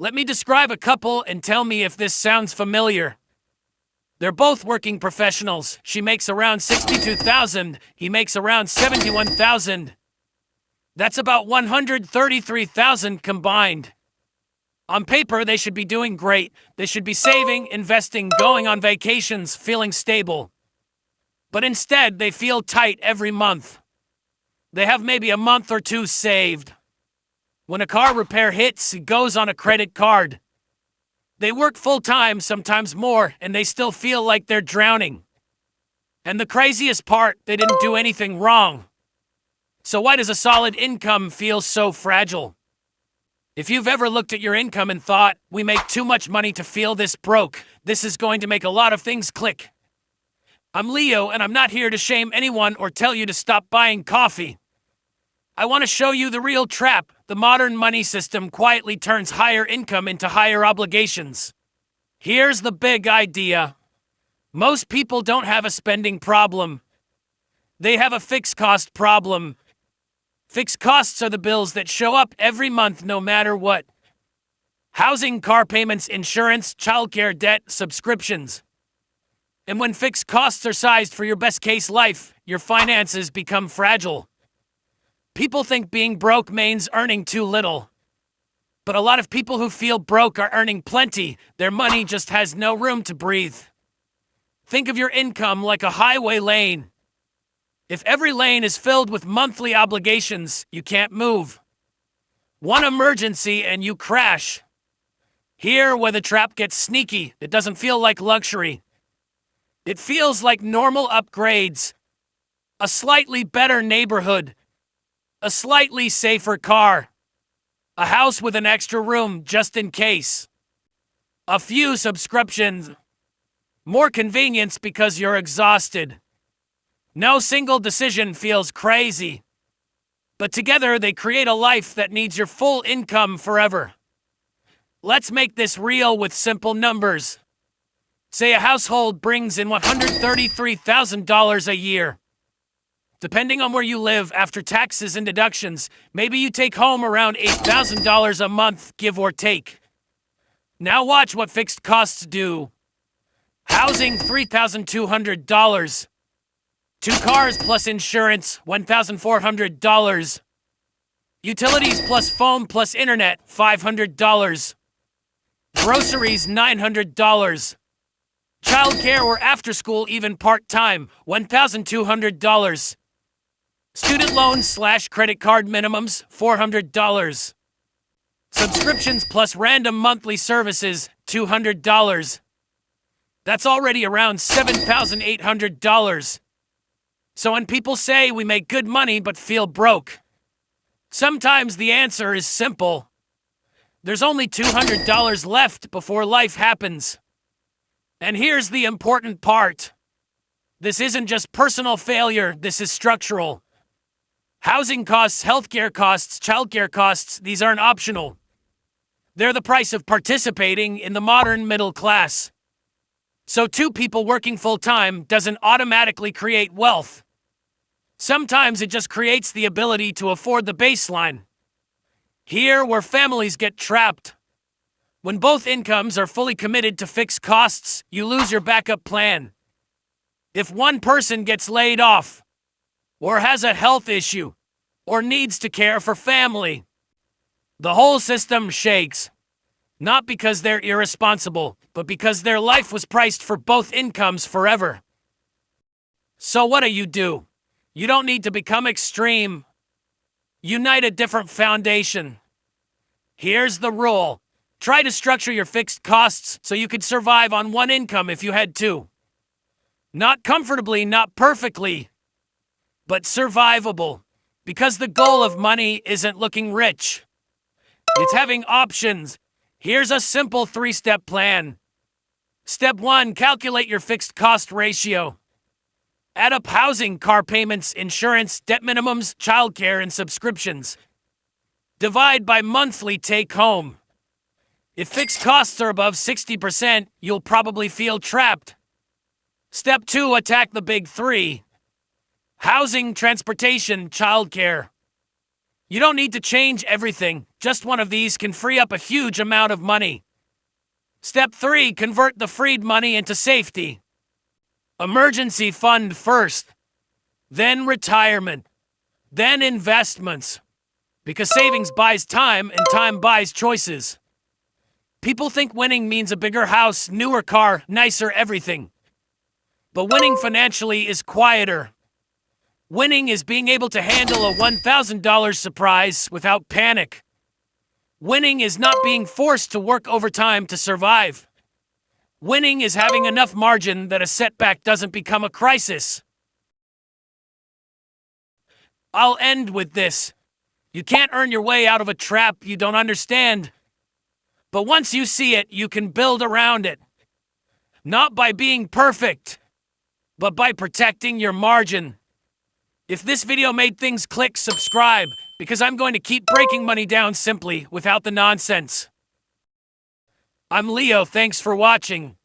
Let me describe a couple and tell me if this sounds familiar. They're both working professionals. She makes around 62,000. He makes around 71,000. That's about 133,000 combined. On paper, they should be doing great. They should be saving, investing, going on vacations, feeling stable. But instead, they feel tight every month. They have maybe a month or two saved. When a car repair hits, it goes on a credit card. They work full-time, sometimes more, and they still feel like they're drowning. And the craziest part, they didn't do anything wrong. So why does a solid income feel so fragile? If you've ever looked at your income and thought, we make too much money to feel this broke, this is going to make a lot of things click. I'm Leo, and I'm not here to shame anyone or tell you to stop buying coffee. I want to show you the real trap. The modern money system quietly turns higher income into higher obligations. Here's the big idea. Most people don't have a spending problem. They have a fixed cost problem. Fixed costs are the bills that show up every month no matter what. Housing, car payments, insurance, childcare debt, subscriptions. And when fixed costs are sized for your best case life, your finances become fragile. People think being broke means earning too little. But a lot of people who feel broke are earning plenty. Their money just has no room to breathe. Think of your income like a highway lane. If every lane is filled with monthly obligations, you can't move. One emergency and you crash. Here, where the trap gets sneaky, it doesn't feel like luxury. It feels like normal upgrades. A slightly better neighborhood. A slightly safer car. A house with an extra room just in case. A few subscriptions. More convenience because you're exhausted. No single decision feels crazy. But together they create a life that needs your full income forever. Let's make this real with simple numbers. Say a household brings in $133,000 a year. Depending on where you live, after taxes and deductions, maybe you take home around $8,000 a month, give or take. Now watch what fixed costs do. Housing, $3,200. 2 cars plus insurance, $1,400. Utilities plus phone plus internet, $500. Groceries, $900. Childcare or after school, even part-time, $1,200. Student loans / credit card minimums, $400. Subscriptions plus random monthly services, $200. That's already around $7,800. So when people say we make good money but feel broke, sometimes the answer is simple. There's only $200 left before life happens. And here's the important part. This isn't just personal failure, this is structural. Housing costs, healthcare costs, childcare costs, these aren't optional. They're the price of participating in the modern middle class. So 2 people working full-time doesn't automatically create wealth. Sometimes it just creates the ability to afford the baseline. Here, where families get trapped. When both incomes are fully committed to fixed costs, you lose your backup plan. If one person gets laid off, or has a health issue, or needs to care for family, the whole system shakes. Not because they're irresponsible, but because their life was priced for both incomes forever. So what do? You don't need to become extreme. Unite a different foundation. Here's the rule. Try to structure your fixed costs so you could survive on one income if you had to. Not comfortably, not perfectly, but survivable. Because the goal of money isn't looking rich. It's having options. Here's a simple 3-step plan. Step 1, calculate your fixed cost ratio. Add up housing, car payments, insurance, debt minimums, childcare, and subscriptions. Divide by monthly take home. If fixed costs are above 60%, you'll probably feel trapped. Step 2, attack the big 3. Housing, transportation, childcare. You don't need to change everything. Just one of these can free up a huge amount of money. Step 3. Convert the freed money into safety. Emergency fund first, then retirement, then investments. Because savings buys time and time buys choices. People think winning means a bigger house, newer car, nicer everything. But winning financially is quieter. Winning is being able to handle a $1,000 surprise without panic. Winning is not being forced to work overtime to survive. Winning is having enough margin that a setback doesn't become a crisis. I'll end with this. You can't earn your way out of a trap you don't understand. But once you see it, you can build around it. Not by being perfect, but by protecting your margin. If this video made things click, subscribe, because I'm going to keep breaking money down simply without the nonsense. I'm Leo, thanks for watching.